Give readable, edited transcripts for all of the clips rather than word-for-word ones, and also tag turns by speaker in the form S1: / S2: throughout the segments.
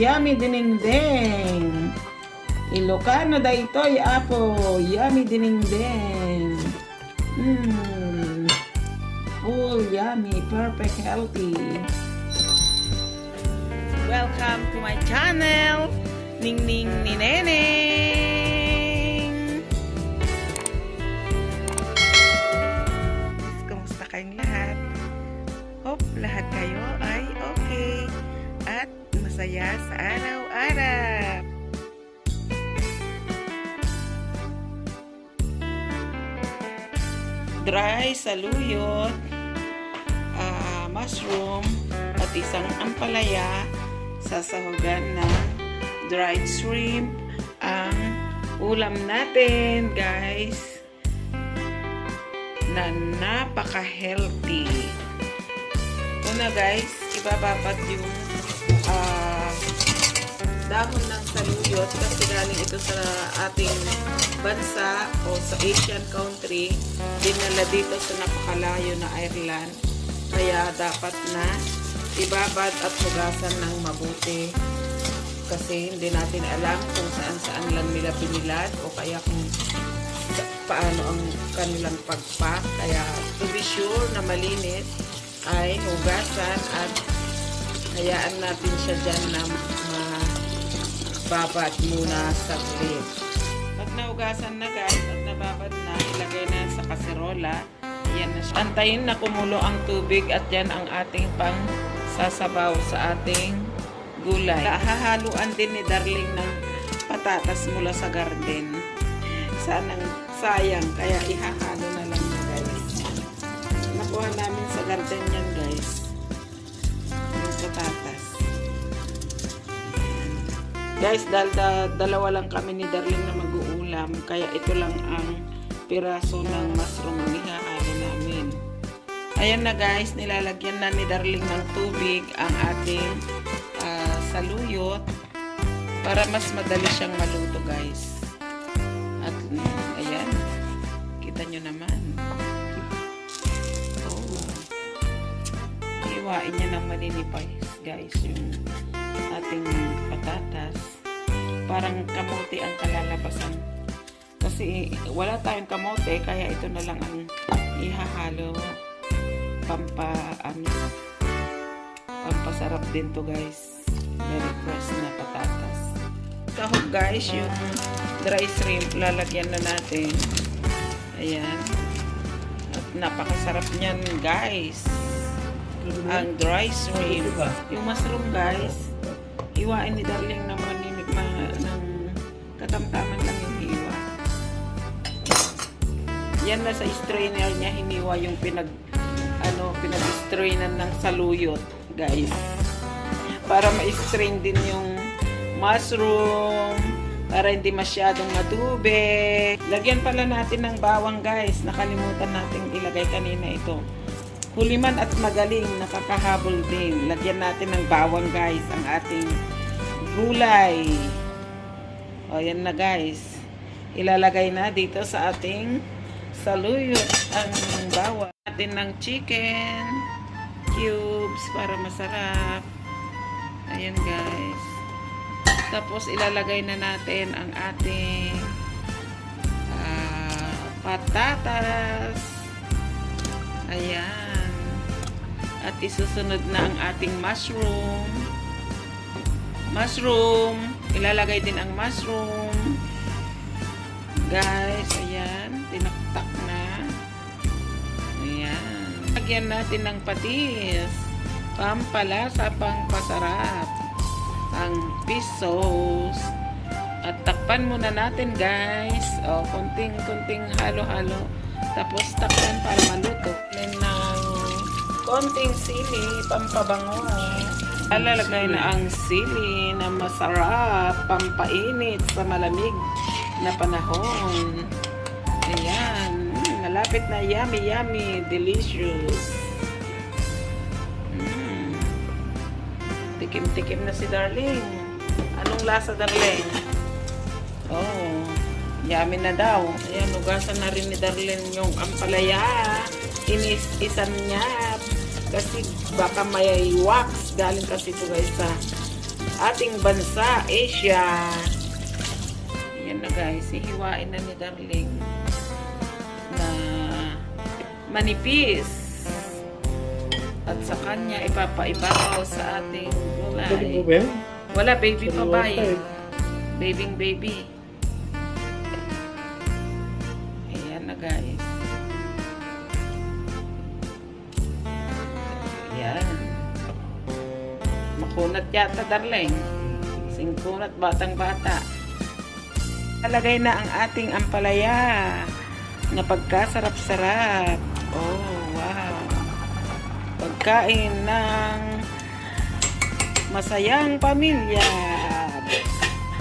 S1: yummy dinengdeng. Ilocano daytoy apo, yummy dinengdeng. Full yummy, perfect healthy. Welcome to my channel, Ningning ni Neneng. Kumusta kayong lahat? Hope lahat kayo ay okay at masaya sa araw-araw. Dry saluyot, mushroom at isang ampalaya, sasahugan na dried shrimp ang ulam natin guys, na napaka-healthy. Una guys, ibababad yung dahon ng saluyot kasi galing ito sa ating bansa o sa Asian country, dinala dito sa napakalayo na Ireland, kaya dapat na ibabad at hugasan ng mabuti kasi hindi natin alam kung saan lang nila binilad o kaya kung paano ang kanilang pagpack, kaya to be sure na malinis ay hugasan at hayaan natin siya dyan na babad muna sa plate. Pag naugasan na guys at nababad na, ilagay na sa kaserola. Yan na siya. Antayin na kumulo ang tubig at yan ang ating pang sasabaw sa ating gulay. Hahaluan din ni Darling ng patatas mula sa garden. Sanang sayang, kaya ihahalo na lang niya guys. Nakuha namin sa garden yan guys, yung patatas. Guys, dahil dalawa lang kami ni Darling na mag-uulam, kaya ito lang ang piraso ng mushroom ang ihahalo namin. Ayan na guys, nilalagyan na ni Darling ng tubig ang ating saluyot para mas madali siyang maluto guys. At ayan, kita nyo naman. Oh, iwain niya ng maninipay guys yung ating patatas. Parang kamote ang kalalabasan kasi wala tayong kamote, kaya ito na lang ang ihahalo. Pampasarap din to guys, very fresh na patatas. Sahog guys, yung dry shrimp lalagyan na natin. Ayan, at napakasarap niyan guys, ang dry shrimp. Yung mushroom guys, hiwain ni Darling naman ng katamtaman lang yung hiwa. Yan na sa strainer niya, hiniwa yung pinag-strainan ng saluyot guys, para ma-strain din yung mushroom, para hindi masyadong matubig. Lagyan pala natin ng bawang guys, nakalimutan natin ilagay kanina ito. Huliman at magaling, nakakahabol din. Lagyan natin ng bawang guys ang ating gulay. O yan na guys, ilalagay na dito sa ating saluyot ang bawang. Natin ng chicken cubes para masarap. Ayan guys, tapos ilalagay na natin ang ating patatas. Ayan, at isusunod na ang ating mushroom. Ilalagay din ang mushroom guys. Ayan, tinaktak na. Ayan, lagyan natin ng patis, pampalasa, pangpasarap, ang fish sauce, at takpan muna natin guys. O, kunting halo-halo, tapos takpan para maluto. Then ng konting sili, pampabango. Lalagay na ang sili na masarap, pampainit sa malamig na panahon. Ayan, malapit na, yummy, delicious. Tikim-tikim na si Darling. Anong lasa, Darling? Oh, yummy na daw. Ayan, hugasan na rin ni Darling yung ampalaya. Inis-isan niya kasi baka may wax, galing kasi ito guys sa ating bansa, Asia. Yan na guys, hihiwain na ni Darling na manipis. At sa kanya ipapaibabaw sa ating gulay. Wala, baby pa ba eh. Baby. Ayan na guys. Ayan. Makunat yata, Darling. Singkunat, batang-bata. Talagay na ang ating ampalaya na pagkasarap-sarap. Oh, wow. Pagkain ng masayang pamilya.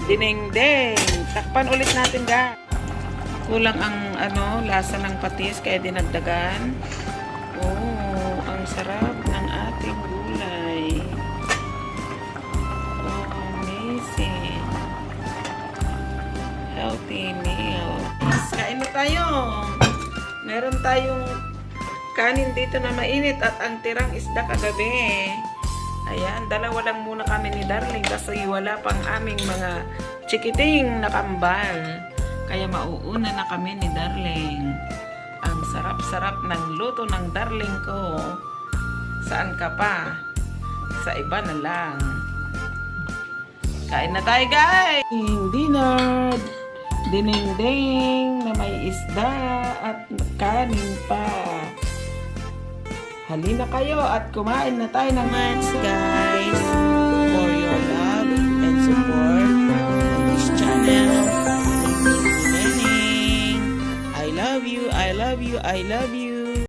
S1: Dinengdeng. Takpan ulit natin, guys. Kulang ang lasa ng patis kaya dinagdagan. Oh, ang sarap ng ating gulay. Oh, amazing. Healthy meal. Kain na tayo. Meron tayong kanin dito na mainit at ang tirang isda kagabi. Ayan, dalawa lang muna kami ni Darling kasi wala pang aming mga chikiting na kambal. Kaya mauuna na kami ni Darling. Ang sarap-sarap ng luto ng Darling ko. Saan ka pa? Sa iba na lang. Kain na tayo, guys! Dinner! Dinengdeng na may isda at kanin pa. Halina kayo at kumain na tayo ng much, guys, for your love and support on this channel. Thank you, Neneng. I love you, I love you, I love you.